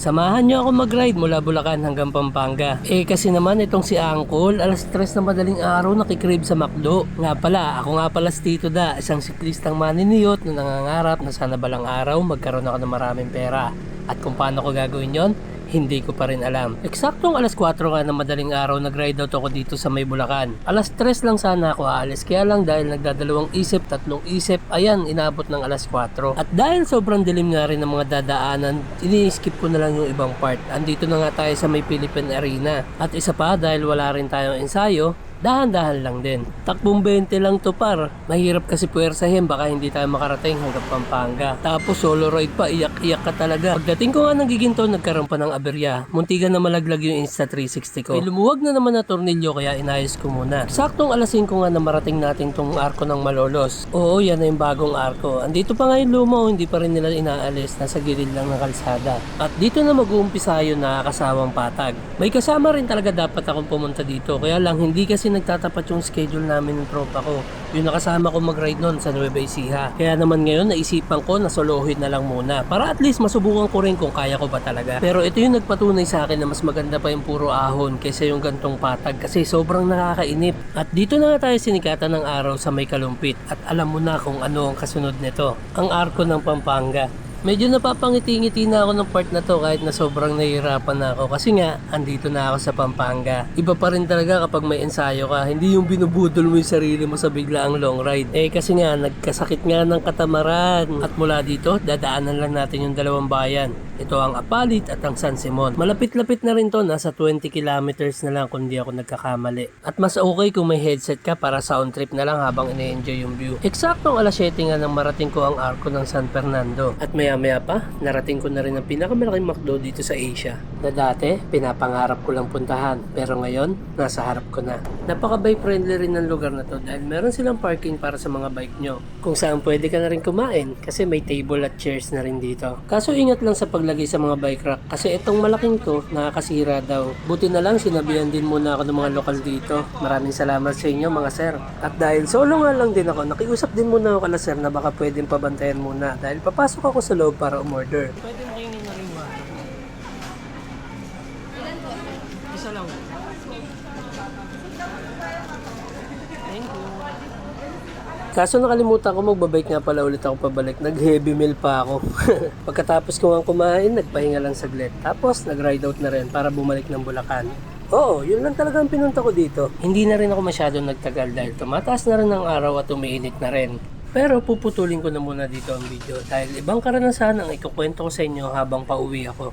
Samahan nyo ako mag-ride mula Bulacan hanggang Pampanga. Kasi naman itong si Uncle, alas 3 na madaling araw nakikrib sa McDo. Nga pala, ako nga pala si Tito Da, isang siklistang maniniyot na nangangarap na sana balang araw magkaroon ako ng maraming pera. At kung paano ko gagawin yon, hindi ko pa rin alam. Eksaktong alas 4 nga na madaling araw nag-ride out ako dito sa may Bulacan. Alas 3 lang sana ako aalis, kaya lang dahil nagdadalawang isip, tatlong isip, ayan, inabot ng alas 4. At dahil sobrang dilim nga rin ng mga dadaanan, ini-skip ko na lang yung ibang part. Andito na nga tayo sa may Philippine Arena. At isa pa, dahil wala rin tayong ensayo, dahan-dahan lang din. Takbong 20 lang to par. Mahirap kasi puwersahin, baka hindi tayo makarating hanggang Pampanga. Tapos solo ride pa, iyak-iyak ka talaga. Pagdating ko nga ng Giginto, nagkaroon pa ng aberya. Muntikan na malaglag yung Insta360 ko. May lumuwag na naman na tornilyo kaya inayos ko muna. Saktong alas 5 nga na marating natin tong arko ng Malolos. Oo, yan na yung bagong arko. Andito pa nga yung luma, hindi pa rin nila inaalis. Nasa gilid lang ng kalsada. At dito na mag-uumpisa yung nakakasawang patag. May kasama rin talaga dapat akong pumunta dito. Kaya lang hindi kasi nagtatapat yung schedule namin ng tropa ko. Yung nakasama ko mag-ride nun sa Nueva Ecija. Kaya naman ngayon naisipan ko na solohin na lang muna. Para at least masubukan ko rin kung kaya ko ba talaga. Pero ito yung nagpatunay sa akin na mas maganda pa yung puro ahon kaysa yung gantong patag. Kasi sobrang nakakainip. At dito na nga tayo sinikatan ng araw sa may Kalumpit. At alam mo na kung ano ang kasunod nito. Ang arko ng Pampanga. Medyo napapangiti-ngiti na ako ng part na to kahit na sobrang nahihirapan na ako kasi nga andito na ako sa Pampanga. Iba pa rin talaga kapag may ensayo ka, hindi yung binubudol mo yung sarili mo sa biglaang long ride. Kasi nga nagkasakit nga ng katamaran. At mula dito, dadaanan lang natin yung dalawang bayan. Ito ang Apalit at ang San Simon. Malapit-lapit na rin to, nasa 20 kilometers na lang kung di ako nagkakamali. At mas okay kung may headset ka para sound trip na lang habang ine-enjoy yung view. Eksaktong alas 7 nga nang marating ko ang arko ng San Fernando. At maya pa, narating ko na rin ang pinakamalaking McDo dito sa Asia. Na dati, pinapangarap ko lang puntahan. Pero ngayon, nasa harap ko na. Napaka-bike friendly rin ng lugar na to dahil meron silang parking para sa mga bike nyo. Kung saan pwede ka na rin kumain kasi may table at chairs na rin dito. Kaso ingat lang sa paglagay sa mga bike rack kasi itong malaking to, nakakasira daw. Buti na lang, sinabihan din muna ako ng mga lokal dito. Maraming salamat sa inyo mga sir. At dahil solo nga lang din ako, nakiusap din muna ako kala sir na baka pwedeng pabantayan muna dahil papasok ako sa loob para umorder. Pwede makinig na rin ba? Isa lang. Thank you. Kaso nakalimutan ko, magbabike nga pala ulit ako pabalik. Nag-heavy meal pa ako. Pagkatapos ko nga kumain, nagpahinga lang saglit. Tapos nag-ride out na rin para bumalik ng Bulacan. Oo, yun lang talaga ang pinunta ko dito. Hindi na rin ako masyadong nagtagal dahil tumataas na rin ang araw at umiinit na rin. Pero puputulin ko na muna dito ang video dahil ibang karanasan ang ikukwento ko sa inyo habang pauwi ako.